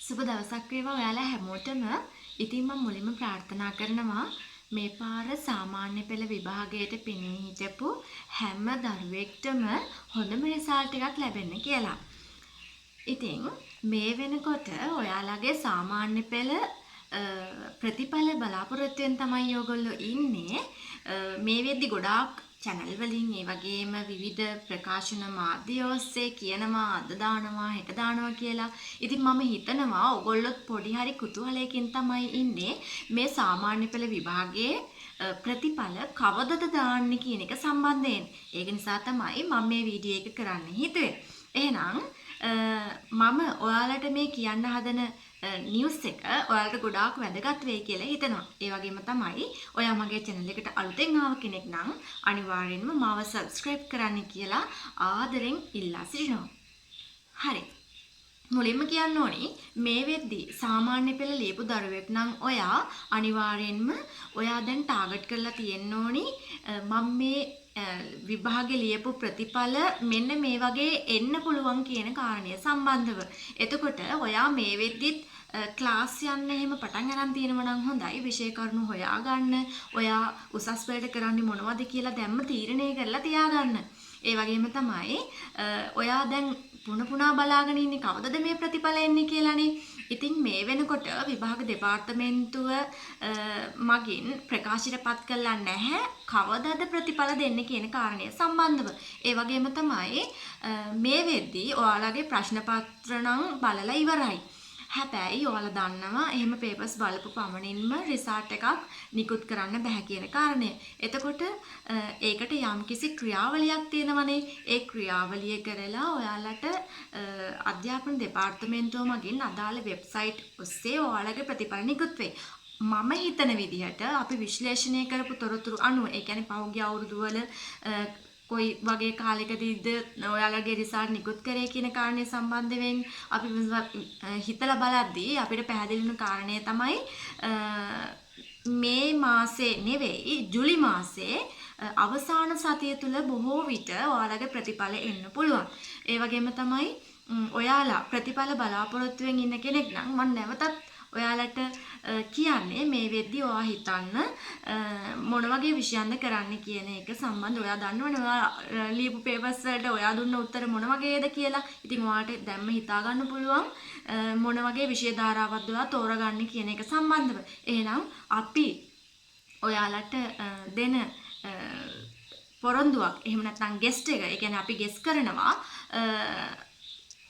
සුබ දවසක් වේවා ඔයාලා හැමෝටම. ඉතින් මම මුලින්ම ප්‍රාර්ථනා කරනවා මේ පාර සාමාන්‍ය පෙළ විභාගයට පිනී හිටපු හැම දරුවෙක්ටම හොඳම රිසල්ට් එකක් ලැබෙන්න කියලා. ඉතින් මේ වෙනකොට ඔයාලගේ සාමාන්‍ය පෙළ ප්‍රතිඵල බලාපොරොත්තුවෙන් තමයි ඔයගොල්ලෝ ඉන්නේ. මේ වෙද්දි ගොඩාක් channel වලින් ඒ වගේම විවිධ ප්‍රකාශන මාධ්‍ය ඔස්සේ කියනවා අද දානවා හෙට දානවා කියලා. ඉතින් මම හිතනවා ඔයගොල්ලොත් පොඩි හරි කුතුහලයකින් තමයි ඉන්නේ මේ සාමාන්‍ය පෙළ විභාගයේ ප්‍රතිඵල කවදද දාන්නේ කියන එක සම්බන්ධයෙන්. ඒක නිසා තමයි මම මේ වීඩියෝ එක කරන්න හිතුවේ. එහෙනම් මම ඔයාලට මේ කියන්න හදන නිවුස් එක ඔයාලට ගොඩාක් වැදගත් වෙයි කියලා හිතනවා. ඒ වගේම තමයි ඔයා මගේ channel එකට අලුතෙන් ආව කෙනෙක් නම් අනිවාර්යෙන්ම මාව subscribe කරන්න කියලා ආදරෙන් ඉල්ලා සිටිනවා. හරි. මුලින්ම කියන්න ඕනි මේ වෙද්දි සාමාන්‍ය පෙළ ලියපු දරුවෙක් නම් ඔයා අනිවාර්යෙන්ම ඔයා දැන් ටාගට් කරලා තියෙන්න ඕනි මම මේ විභාගෙ ලියපු ප්‍රතිඵල මෙන්න මේ වගේ එන්න පුළුවන් කියන කාරණය සම්බන්ධව. එතකොට ඔයා මේ වෙද්දිත් ක්ලාස් යන්න එහෙම පටන් අරන් තියෙනවා නම් හොඳයි. විෂය කරුණු හොයාගන්න. ඔයා උසස් පෙළට කරන්නේ මොනවද කියලා දැම්ම තීරණය කරලා තියාගන්න. ඒ වගේම තමයි ඔයා දැන් පුන බලාගෙන ඉන්නේ කවදද මේ ප්‍රතිඵල එන්නේ කියලානේ. ඉතින් මේ වෙනකොට විභාග දෙපාර්තමේන්තුව මගින් ප්‍රකාශයටපත් කළා නැහැ කවදද ප්‍රතිඵල දෙන්නේ කියන කාරණය සම්බන්ධව. ඒ වගේම තමයි මේ වෙද්දී ඔයාලගේ ප්‍රශ්න පත්‍ර නම් බලලා ඉවරයි. හැබැයි ඔයාලා දන්නවා එහෙම පේපර්ස් බලපු පමණින්ම රිසල්ට් එකක් නිකුත් කරන්න බෑ කියන කාරණය. එතකොට ඒකට යම්කිසි ක්‍රියාවලියක් තියෙනවනේ. ඒ ක්‍රියාවලිය කරලා ඔයාලට අධ්‍යාපන දෙපාර්තමේන්තුව මගින් අදාළ වෙබ්සයිට් ඔස්සේ ඔයාලගේ ප්‍රතිඵල නිකුත් වෙයි. මම හිතන විදිහට අපි විශ්ලේෂණය කරපු තොරතුරු අනුව ඒ කියන්නේ පහුගිය අවුරුදු වල කොයි වගේ කාලයකදීද ඔයාලගේ රිසල්ට් නිකුත් කරේ කියන කාරණේ සම්බන්ධයෙන් අපි හිතලා බලද්දී අපිට පැහැදිලි වෙන කාරණය තමයි මේ මාසේ නෙවෙයි ජූලි මාසේ අවසාන සතිය තුල බොහෝ විට ඔයාලගේ ප්‍රතිඵල එන්න පුළුවන්. ඒ වගේම තමයි ඔයාලා ප්‍රතිඵල බලාපොරොත්තුවෙන් ඉන්න කෙනෙක් නම් මම නැවතත් ඔයාලට කියන්නේ මේ වෙද්දි ඔයා හිතන්න මොන වගේ විෂයන්ද කරන්න කියන එක සම්බන්ධ ඔයා දන්නවනේ ඔයා ලියපු පේපර්ස් වලට ඔයා දුන්න උත්තර මොන වගේද කියලා. ඉතින් ඔයාලට දැම්ම හිතා ගන්න පුළුවන් මොන වගේ විෂය ධාරාවක්ද ඔයා තෝරගන්නේ කියන එක සම්බන්ධව. එහෙනම් අපි ඔයාලට දෙන පොරොන්දුවක් එහෙම නැත්නම් ගෙස්ට් එක. ඒ කියන්නේ අපි ගෙස් කරනවා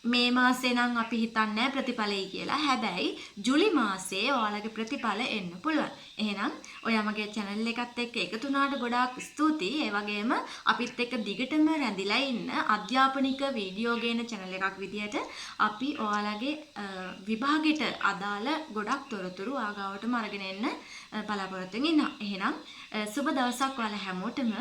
මේ මාසේ නම් අපි හිතන්නේ ප්‍රතිඵලයි කියලා. හැබැයි ජූලි මාසේ ඔයාලගේ ප්‍රතිඵල එන්න පුළුවන්. එහෙනම් ඔයා මගේ channel එකත් එක්ක එකතු වුණාට ගොඩාක් ස්තුතියි. ඒ වගේම අපිත් එක්ක දිගටම රැඳිලා ඉන්න අධ්‍යාපනික වීඩියෝ ගේන channel එකක් විදියට අපි ඔයාලගේ විභාගෙට අදාළ ගොඩක් තොරතුරු ආගාවටම අරගෙන එන්න බලාපොරොත්තු වෙනවා. එහෙනම් සුබ දවසක් ඔයාලා හැමෝටම.